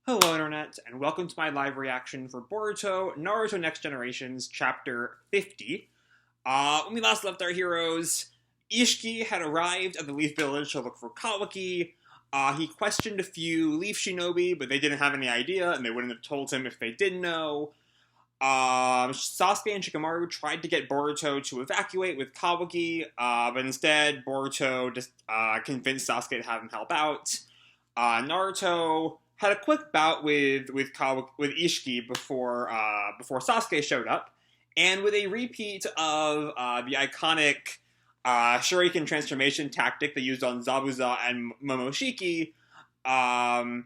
Hello Internet, and welcome to my live reaction for Boruto, Naruto Next Generations, Chapter 50. When we last left our heroes, Isshiki had arrived at the Leaf Village to look for Kawaki. He questioned a few Leaf Shinobi, but they didn't have any idea, and they wouldn't have told him if they did know. Sasuke and Shikamaru tried to get Boruto to evacuate with Kawaki, but instead Boruto just convinced Sasuke to have him help out. Naruto had a quick bout with Isshiki before Sasuke showed up, and with a repeat of the iconic Shuriken transformation tactic they used on Zabuza and Momoshiki, Sasuke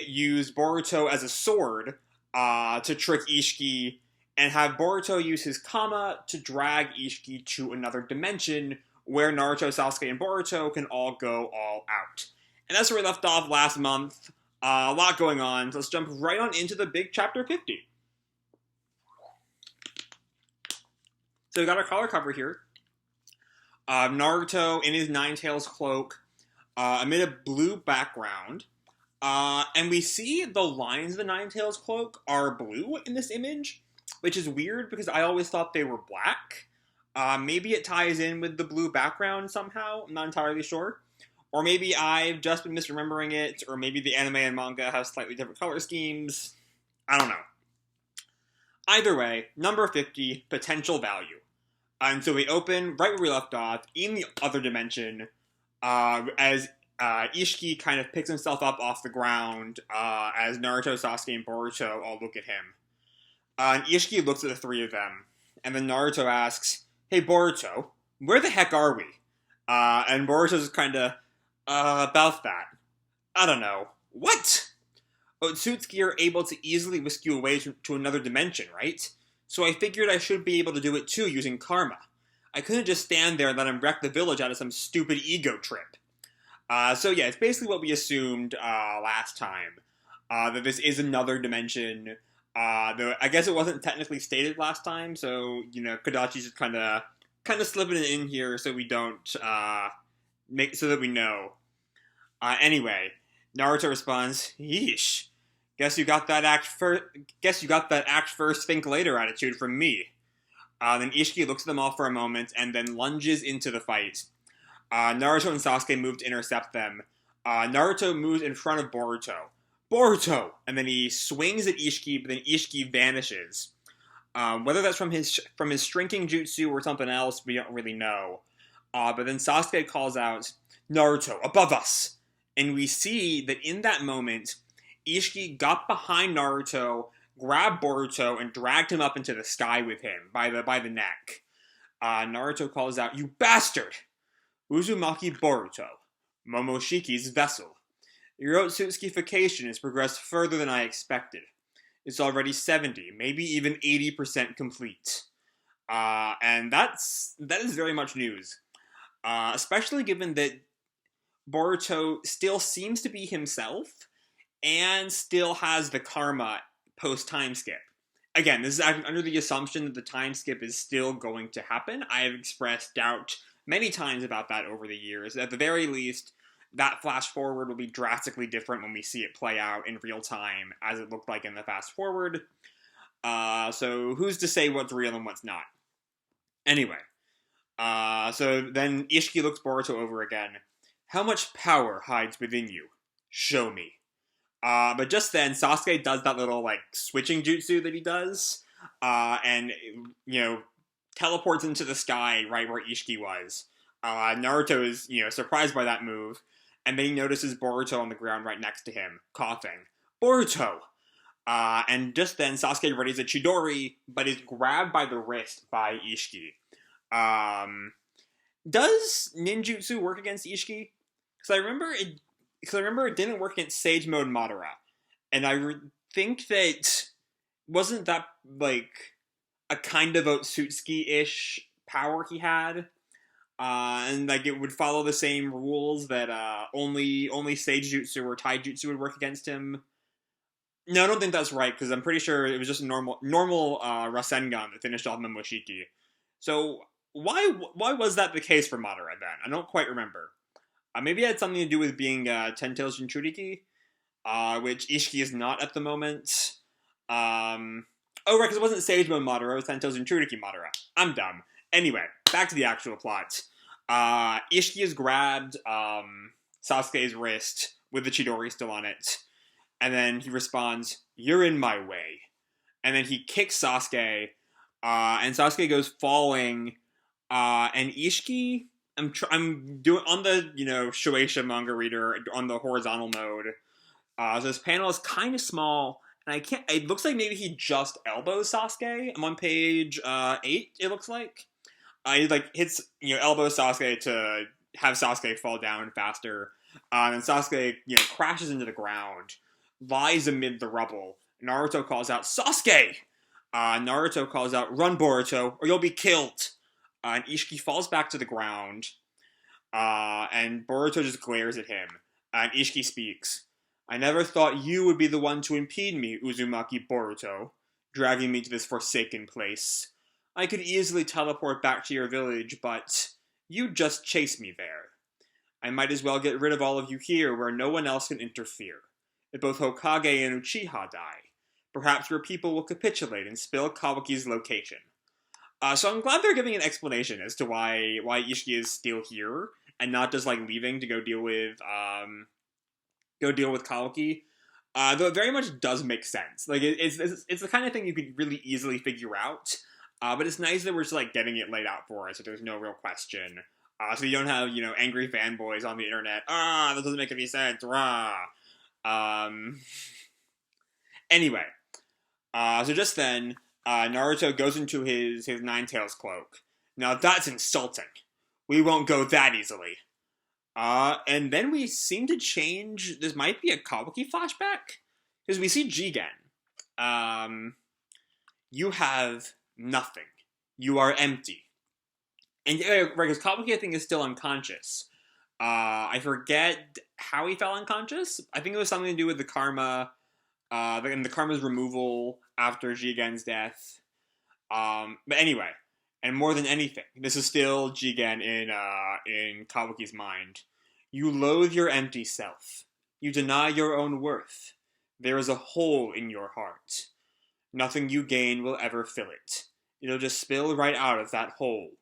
used Boruto as a sword to trick Isshiki and have Boruto use his Kama to drag Isshiki to another dimension where Naruto, Sasuke, and Boruto can all go all out. And that's where we left off last month. A lot going on. So let's jump right on into the big chapter 50. So we got our color cover here. Naruto in his Nine-Tails cloak amid a blue background. And we see the lines of the Nine-Tails cloak are blue in this image, which is weird because I always thought they were black. Maybe it ties in with the blue background somehow. I'm not entirely sure. Or maybe I've just been misremembering it, or maybe the anime and manga have slightly different color schemes. I don't know. Either way, number 50, potential value. And so we open right where we left off, in the other dimension, as Isshiki kind of picks himself up off the ground, as Naruto, Sasuke, and Boruto all look at him. And Isshiki looks at the three of them, and then Naruto asks, "Hey Boruto, where the heck are we?" And Boruto's kind of, about that. I don't know. What? Otsutsuki are able to easily whisk you away to another dimension, right? So I figured I should be able to do it too using karma. I couldn't just stand there and let him wreck the village out of some stupid ego trip. So yeah, it's basically what we assumed last time. That this is another dimension. Though I guess it wasn't technically stated last time, so, you know, Kodachi's just kind of slipping it in here so we don't, so that we know. Anyway, Naruto responds, "Yeesh. Guess you got that act first, think later attitude from me." Then Isshiki looks at them all for a moment and then lunges into the fight. Naruto and Sasuke move to intercept them. Naruto moves in front of Boruto. Boruto! And then he swings at Isshiki, but then Isshiki vanishes. Whether that's from his shrinking jutsu or something else, we don't really know. But then Sasuke calls out, "Naruto, above us!" And we see that in that moment, Isshiki got behind Naruto, grabbed Boruto, and dragged him up into the sky with him by the neck. Naruto calls out, "You bastard! Uzumaki Boruto, Momoshiki's vessel. Your Otsutsukification has progressed further than I expected. It's already 70, maybe even 80% complete." And that is very much news. Especially given that Boruto still seems to be himself, and still has the karma post-time skip. Again, this is under the assumption that the time skip is still going to happen. I have expressed doubt many times about that over the years. At the very least, that flash forward will be drastically different when we see it play out in real time, as it looked like in the fast forward. So who's to say what's real and what's not? Anyway, so then Isshiki looks Boruto over again. "How much power hides within you? Show me." But just then, Sasuke does that little, like, switching jutsu that he does, and, you know, teleports into the sky right where Isshiki was. Naruto is, you know, surprised by that move, and then he notices Boruto on the ground right next to him, coughing. "Boruto!" And just then, Sasuke readies a Chidori, but is grabbed by the wrist by Isshiki. Does ninjutsu work against Isshiki? Because I remember it didn't work against Sage Mode Madara. And I think that wasn't that, like, a kind of Otsutsuki-ish power he had. And, like, it would follow the same rules that only Sage Jutsu or Taijutsu would work against him. No, I don't think that's right, because I'm pretty sure it was just a normal Rasengan that finished off Momoshiki. So why was that the case for Madara then? I don't quite remember. Maybe it had something to do with being Ten Tails Jinchuriki. which Isshiki is not at the moment. Oh, right, because it wasn't Sage Mode Madara, it was Sento's Intrudiki Madara. I'm dumb. Anyway, back to the actual plot. Isshiki has grabbed Sasuke's wrist with the Chidori still on it, and then he responds, "You're in my way." And then he kicks Sasuke, and Sasuke goes falling, and Isshiki, I'm doing on the Shueisha manga reader on the horizontal mode. So this panel is kind of small, and I can't. It looks like maybe he just elbows Sasuke. I'm on page 8. It looks like he hits elbows Sasuke to have Sasuke fall down faster, and Sasuke crashes into the ground, lies amid the rubble. Naruto calls out, "Sasuke!" Naruto calls out, "Run, Boruto, or you'll be killed." And Isshiki falls back to the ground, and Boruto just glares at him. And Isshiki speaks, "I never thought you would be the one to impede me, Uzumaki Boruto, dragging me to this forsaken place. I could easily teleport back to your village, but you just chase me there. I might as well get rid of all of you here where no one else can interfere. If both Hokage and Uchiha die, perhaps your people will capitulate and spill Kawaki's location." So I'm glad they're giving an explanation as to why Isshiki is still here and not just leaving to go deal with Kawaki. Though it very much does make sense. It's the kind of thing you could really easily figure out. But it's nice that we're just getting it laid out for us, so there's no real question. So you don't have angry fanboys on the internet. That doesn't make any sense. Rah. Anyway, so just then, Naruto goes into his Nine-Tails cloak. Now that's insulting. We won't go that easily. And then we seem to change. This might be a Kawaki flashback, because we see Jigen. You have nothing. You are empty. And because Kawaki, I think, is still unconscious. I forget how he fell unconscious. I think it was something to do with the karma, and the karma's removal after Jigen's death. But anyway, and more than anything, this is still Jigen in Kawaki's mind. You loathe your empty self. You deny your own worth. There is a hole in your heart. Nothing you gain will ever fill it. It'll just spill right out of that hole.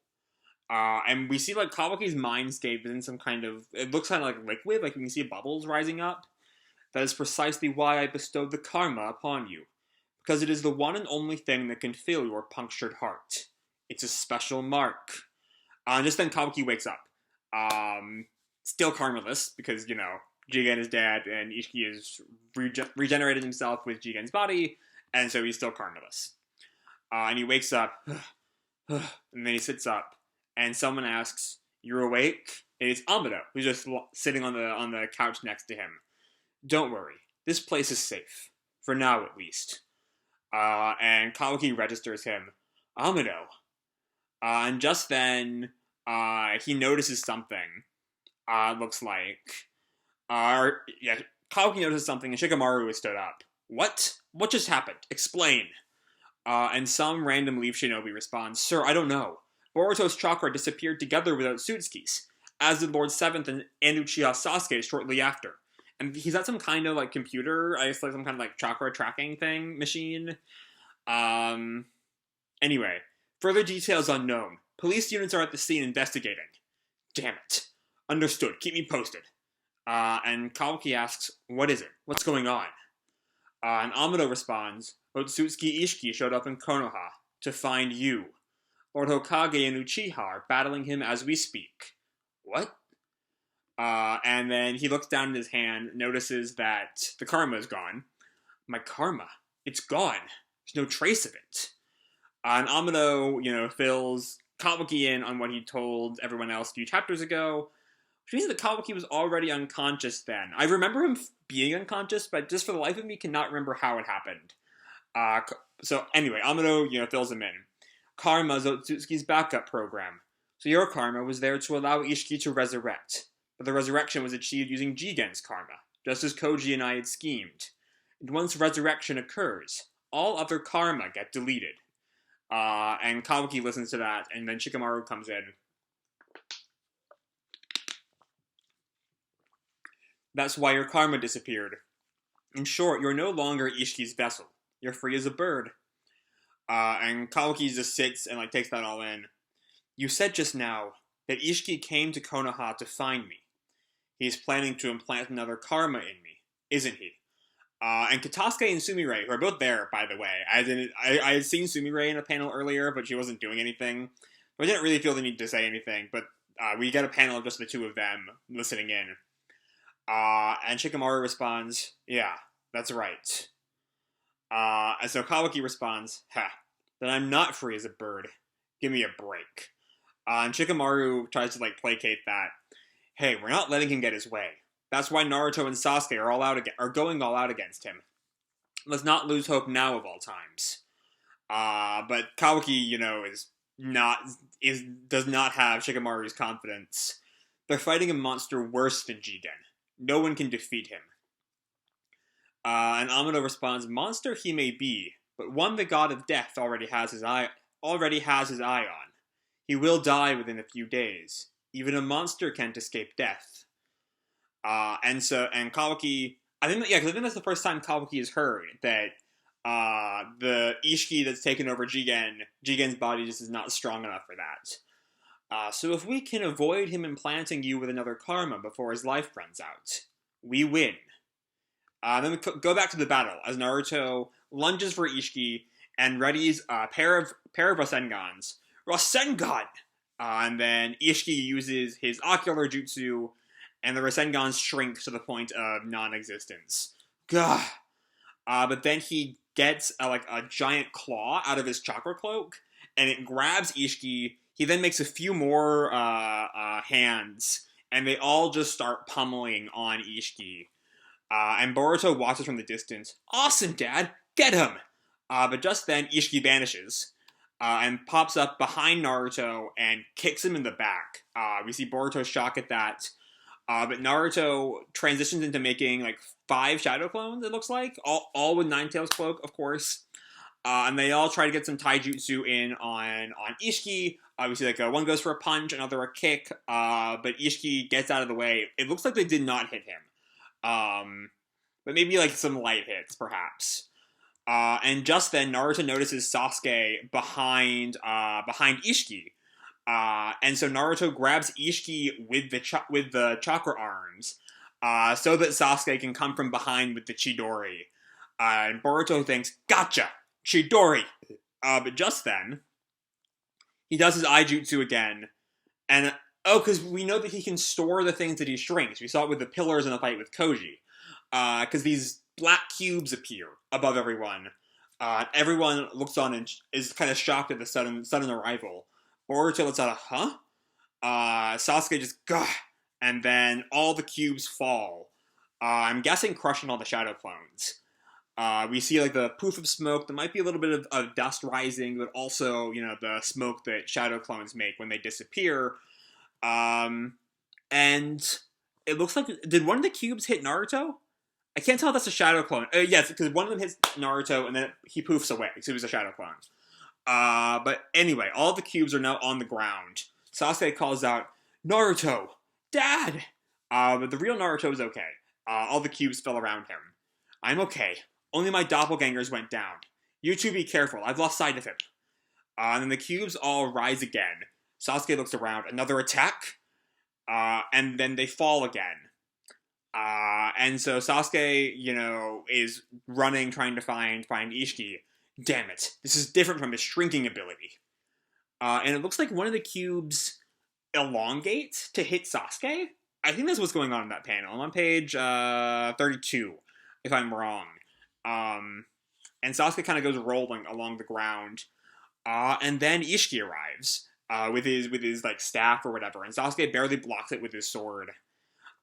And we see Kawaki's mindscape is in some kind of, it looks kind of like liquid, you can see bubbles rising up. That is precisely why I bestowed the karma upon you, because it is the one and only thing that can fill your punctured heart. It's a special mark. Just then Kawaki wakes up. Still karmaless, because, Jigen is dead, and Isshiki has regenerated himself with Jigen's body, and so he's still karmaless. And he wakes up, and then he sits up, and someone asks, "You're awake?" And it's Amado, who's just sitting on the couch next to him. "Don't worry, this place is safe. For now, at least." And Kawaki registers him, "Amado." And just then, he notices something, looks like. Kawaki notices something, and Shikamaru has stood up. "What? What just happened? Explain." And some random Leaf Shinobi responds, "Sir, I don't know. Boruto's chakra disappeared together with Otsutsuki's, as did Lord Seventh and Uchiha Sasuke shortly after. And he's at some kind of computer, I guess some kind of chakra tracking thing, machine. Anyway, further details unknown. Police units are at the scene investigating." Damn it. "Understood. Keep me posted." And Kawaki asks, "What is it? What's going on?" And Amado responds, "Otsutsuki Isshiki showed up in Konoha to find you. Lord Hokage and Uchiha are battling him as we speak." What? And then he looks down at his hand, notices that the karma is gone. "My karma? It's gone. There's no trace of it." And Amado, fills Kawaki in on what he told everyone else a few chapters ago, which means that Kawaki was already unconscious then. I remember him being unconscious, but just for the life of me, cannot remember how it happened. So anyway, Amado, fills him in. "Karma's Otsutsuki's backup program. So your karma was there to allow Isshiki to resurrect. But the resurrection was achieved using Jigen's karma, just as Koji and I had schemed. And once resurrection occurs, all other karma get deleted." And Kawaki listens to that, and then Shikamaru comes in. "That's why your karma disappeared. In short, you're no longer Ishiki's vessel. You're free as a bird. And Kawaki just sits and takes that all in. You said just now that Ishiki came to Konoha to find me. He's planning to implant another karma in me, isn't he? And Katasuke and Sumire, who are both there, by the way. I had seen Sumire in a panel earlier, but she wasn't doing anything. So I didn't really feel the need to say anything, but we get a panel of just the two of them listening in. And Shikamaru responds, yeah, that's right. And so Kawaki responds, then I'm not free as a bird. Give me a break. And Shikamaru tries to placate that. Hey, we're not letting him get his way. That's why Naruto and Sasuke are going all out against him. Let's not lose hope now of all times. But Kawaki, does not have Shikamaru's confidence. They're fighting a monster worse than Jigen. No one can defeat him. And Amado responds, monster he may be, but one the god of death already has his eye on. He will die within a few days. Even a monster can't escape death. And Kawaki, I think that's the first time Kawaki has heard that the Ishiki that's taken over Jigen's body just is not strong enough for that. So if we can avoid him implanting you with another karma before his life runs out, we win. Then we go back to the battle as Naruto lunges for Ishiki and readies a pair of Rasengans. Rasengan! And then Ishiki uses his ocular jutsu, and the Rasengans shrink to the point of non-existence. Gah! But then he gets a giant claw out of his chakra cloak, and it grabs Ishiki. He then makes a few more hands, and they all just start pummeling on Ishiki. And Boruto watches from the distance. Awesome, Dad! Get him! But just then, Ishiki vanishes. And pops up behind Naruto and kicks him in the back. We see Boruto shock at that. But Naruto transitions into making 5 shadow clones, it looks like. All with Ninetales cloak, of course. And they all try to get some taijutsu in on Ishiki. We see one goes for a punch, another a kick. But Ishiki gets out of the way. It looks like they did not hit him. But maybe some light hits, perhaps. And just then, Naruto notices Sasuke behind Ishiki. And so Naruto grabs Ishiki with the chakra arms, so that Sasuke can come from behind with the Chidori. And Boruto thinks, gotcha! Chidori! But just then, he does his eye jutsu again, and because we know that he can store the things that he shrinks. We saw it with the pillars in the fight with Koji. Because these black cubes appear above everyone. Everyone looks on and is kind of shocked at the sudden arrival. Boruto lets out a huh? Sasuke just gah! And then all the cubes fall. I'm guessing crushing all the shadow clones. We see the poof of smoke. There might be a little bit of dust rising, but also, the smoke that shadow clones make when they disappear. And it looks like, did one of the cubes hit Naruto? I can't tell if that's a shadow clone. Yes, because one of them hits Naruto, and then he poofs away, because he was a shadow clone. But anyway, all the cubes are now on the ground. Sasuke calls out, Naruto! Dad! But the real Naruto is okay. All the cubes fell around him. I'm okay. Only my doppelgangers went down. You two be careful. I've lost sight of him. And then the cubes all rise again. Sasuke looks around. Another attack? And then they fall again. And so Sasuke, is running, trying to find Ishiki. Damn it. This is different from his shrinking ability. And it looks like one of the cubes elongates to hit Sasuke. I think that's what's going on in that panel. I'm on page 32, if I'm wrong. And Sasuke kind of goes rolling along the ground. And then Ishiki arrives with his staff or whatever. And Sasuke barely blocks it with his sword.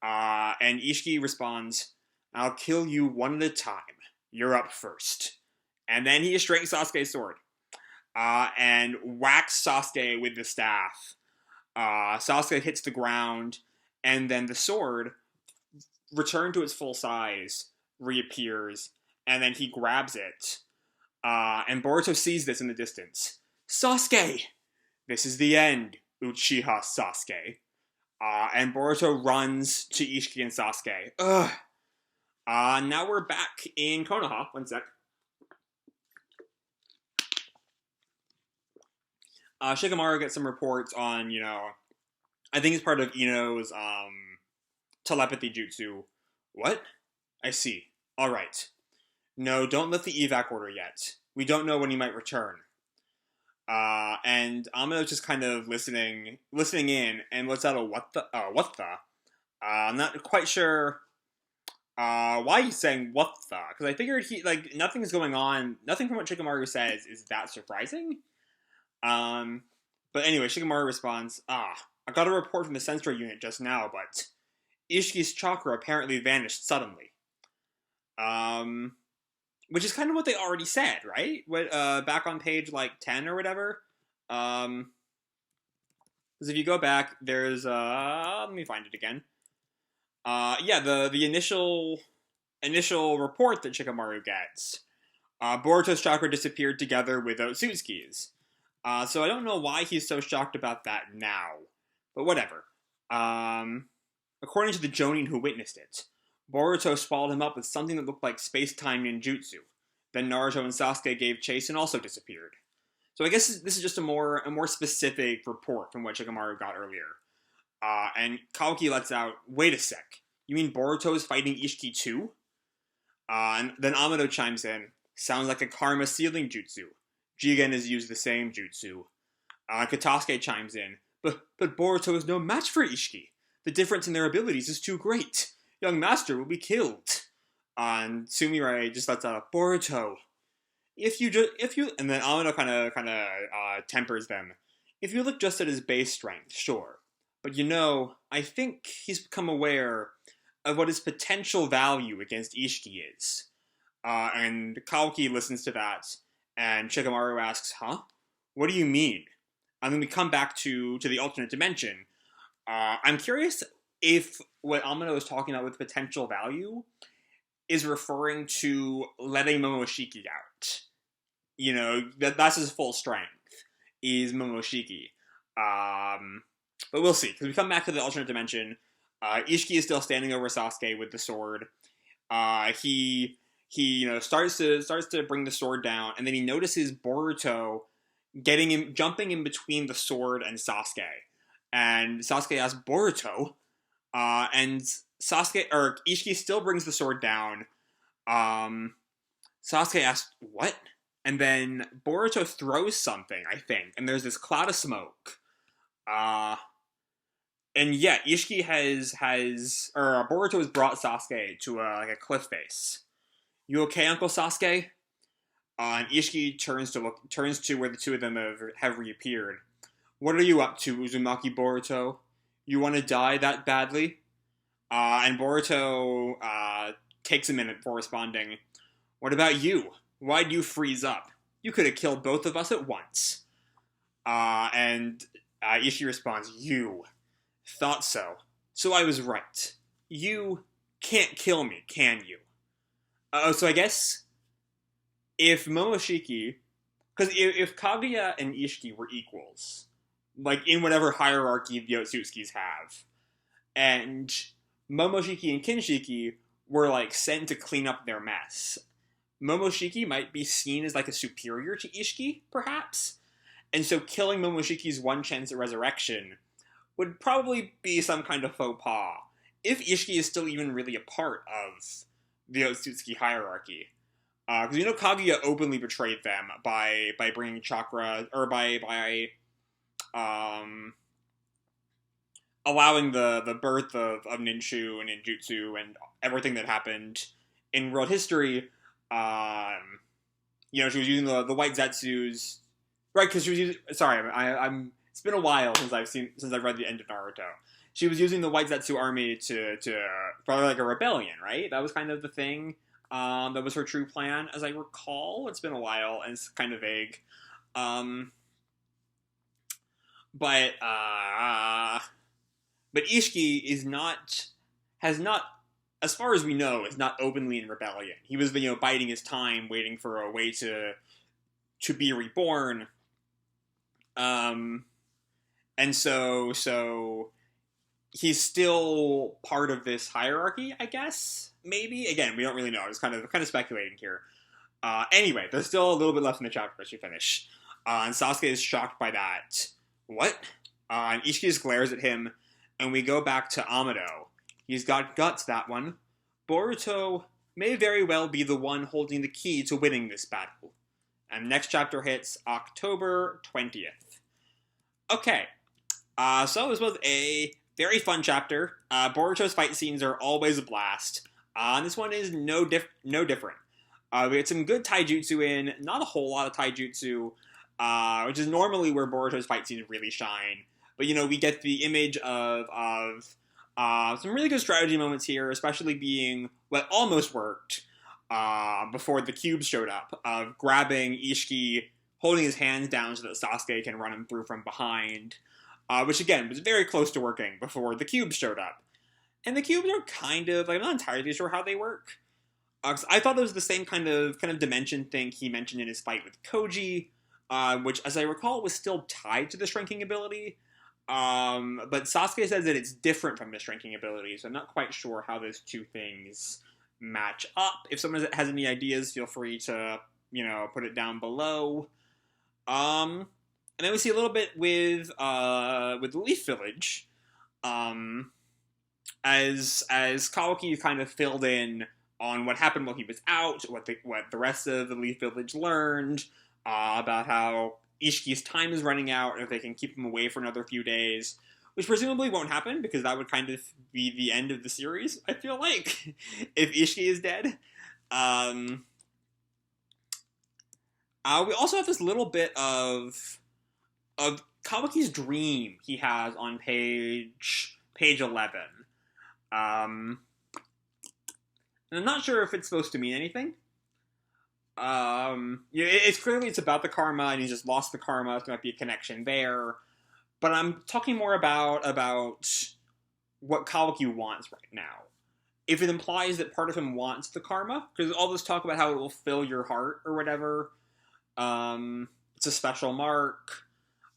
And Ishiki responds, I'll kill you one at a time. You're up first. And then he strikes Sasuke's sword. And whacks Sasuke with the staff. Sasuke hits the ground. And then the sword, returned to its full size, reappears. And then he grabs it. And Boruto sees this in the distance. Sasuke! This is the end, Uchiha Sasuke. And Boruto runs to Ishiki and Sasuke. Ugh. Now we're back in Konoha. One sec. Shikamaru gets some reports on, I think it's part of Ino's telepathy jutsu. What? I see. Alright. No, don't lift the evac order yet. We don't know when he might return. And Amano's just kind of listening in, and lets out a what the? I'm not quite sure why he's saying what the, because I figured nothing's going on, nothing from what Shikamaru says is that surprising. But anyway, Shikamaru responds, I got a report from the sensor unit just now, but Ishiki's chakra apparently vanished suddenly. Which is kind of what they already said, right? Back on page, 10 or whatever. Because if you go back, there's, let me find it again. The initial report that Shikamaru gets. Boruto's chakra disappeared together with Otsutsuki's. So I don't know why he's so shocked about that now. But whatever. According to the Jonin who witnessed it, Boruto swallowed him up with something that looked like space-time ninjutsu. Then Naruto and Sasuke gave chase and also disappeared. So I guess this is just a more specific report from what Shikamaru got earlier. And Kaoki lets out, wait a sec, you mean Boruto is fighting Isshiki too? And then Amado chimes in, sounds like a karma sealing jutsu. Jigen has used the same jutsu. Katasuke chimes in, but Boruto is no match for Isshiki. The difference in their abilities is too great. Young master will be killed. And Sumire just lets out, Boruto, and then Amado kind of tempers them. If you look just at his base strength, sure. But I think he's become aware of what his potential value against Isshiki is. And Kaoki listens to that, and Shikamaru asks, huh? What do you mean? And then we come back to the alternate dimension. I'm curious if what Amano is talking about with potential value is referring to letting Momoshiki out. That's his full strength, is Momoshiki. But we'll see, because we come back to the alternate dimension. Isshiki is still standing over Sasuke with the sword. He starts to bring the sword down, and then he notices Boruto jumping in between the sword and Sasuke. And Sasuke asks, Boruto? And Isshiki still brings the sword down. Sasuke asks, what? And then Boruto throws something, I think, and there's this cloud of smoke. And yeah, Isshiki Boruto has brought Sasuke to a cliff face. You okay, Uncle Sasuke? And Isshiki turns to where the two of them have reappeared. What are you up to, Uzumaki Boruto? You want to die that badly? And Boruto takes a minute before responding. What about you? Why'd you freeze up? You could have killed both of us at once. And Isshiki responds, you. Thought so. So I was right. You can't kill me, can you? So I guess if Momoshiki... Because if Kaguya and Isshiki were equals, in whatever hierarchy the Otsutsukis have, and Momoshiki and Kinshiki were, sent to clean up their mess, Momoshiki might be seen as, a superior to Isshiki, perhaps? And so killing Momoshiki's one chance at resurrection would probably be some kind of faux pas, if Isshiki is still even really a part of the Otsutsuki hierarchy. Because Kaguya openly betrayed them by bringing chakra, or by allowing the birth of Ninshu and Ninjutsu and everything that happened in world history. She was using the white Zetsus, right? Because she was using. Sorry, I'm. It's been a while since I've read the end of Naruto. She was using the white Zetsu army to for a rebellion, right? That was kind of the thing. That was her true plan, as I recall. It's been a while, and it's kind of vague. But Isshiki has not, as far as we know, is not openly in rebellion. He was, biding his time, waiting for a way to be reborn. And so he's still part of this hierarchy, I guess. maybe? Again, we don't really know. I was kind of speculating here. Anyway, there's still a little bit left in the chapter as we finish. And Sasuke is shocked by that. What? And Isshiki just glares at him, and we go back to Amado. He's got guts, that one. Boruto may very well be the one holding the key to winning this battle. And next chapter hits October 20th. Okay, so this was a very fun chapter. Boruto's fight scenes are always a blast. And this one is no different. We had some good taijutsu in, not a whole lot of taijutsu, which is normally where Boruto's fight scenes really shine. But, you know, we get the image of some really good strategy moments here, especially being what almost worked before the cubes showed up, of grabbing Isshiki, holding his hands down so that Sasuke can run him through from behind, which, again, was very close to working before the cubes showed up. And the cubes are kind of, like, I'm not entirely sure how they work. I thought it was the same kind of dimension thing he mentioned in his fight with Koji, which, as I recall, was still tied to the shrinking ability. But Sasuke says that it's different from the shrinking ability, so I'm not quite sure how those two things match up. If someone has any ideas, feel free to, you know, put it down below. And then we see a little bit with Leaf Village, as Kawaki kind of filled in on what happened while he was out, what the rest of the Leaf Village learned, about how Ishiki's time is running out, and if they can keep him away for another few days, which presumably won't happen, because that would kind of be the end of the series, I feel like, if Isshiki is dead. We also have this little bit of Kawaki's dream he has on page 11. And I'm not sure if it's supposed to mean anything. It's clearly it's about the karma, and he's just lost the karma, so there might be a connection there. But I'm talking more about what Kawaki wants right now. If it implies that part of him wants the karma, because all this talk about how it will fill your heart or whatever, it's a special mark.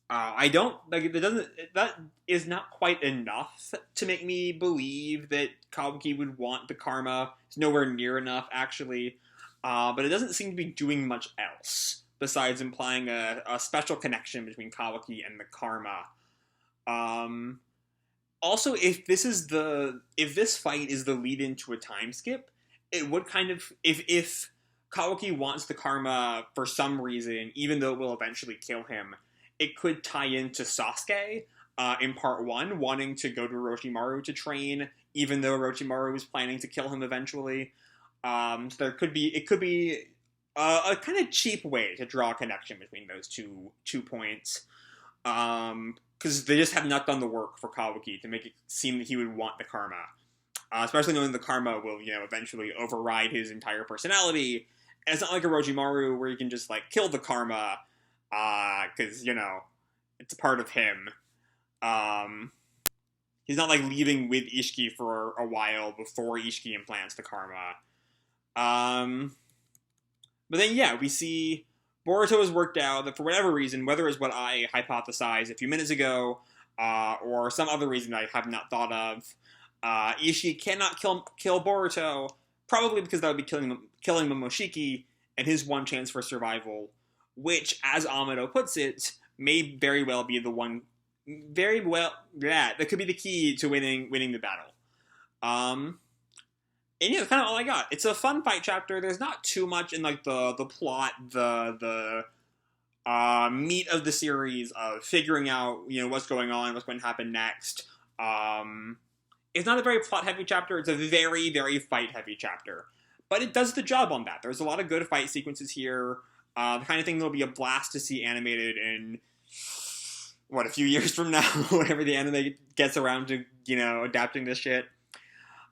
I don't like that is not quite enough to make me believe that Kawaki would want the karma. It's nowhere near enough, actually. But it doesn't seem to be doing much else besides implying a special connection between Kawaki and the karma. Also, if this fight is the lead into a time skip, it would kind of, if Kawaki wants the karma for some reason, even though it will eventually kill him, it could tie into Sasuke in part 1, wanting to go to Orochimaru to train, even though Orochimaru was planning to kill him eventually. So it could be a kind of cheap way to draw a connection between those two points, because they just have not done the work for Kawaki to make it seem that he would want the karma, especially knowing the karma will, you know, eventually override his entire personality. And it's not like Orochimaru where you can just, like, kill the karma, because, you know, it's a part of him. He's not, like, leaving with Isshiki for a while before Isshiki implants the karma. But then, yeah, we see Boruto has worked out that for whatever reason, whether it's what I hypothesized a few minutes ago, or some other reason I have not thought of, Isshiki cannot kill Boruto, probably because that would be killing Momoshiki and his one chance for survival, which, as Amado puts it, may very well be the one, that could be the key to winning the battle. And yeah, that's kind of all I got. It's a fun fight chapter. There's not too much in, like, the plot, the meat of the series of figuring out, you know, what's going on, what's going to happen next. It's not a very plot-heavy chapter. It's a very, very fight-heavy chapter. But it does the job on that. There's a lot of good fight sequences here. The kind of thing that'll be a blast to see animated in, a few years from now, whenever the anime gets around to, you know, adapting this shit.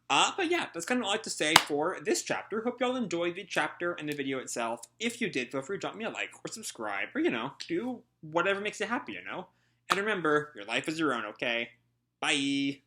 But yeah, that's kind of all I have to say for this chapter. Hope y'all enjoyed the chapter and the video itself. If you did, feel free to drop me a like or subscribe, or, you know, do whatever makes you happy, you know? And remember, your life is your own, okay? Bye!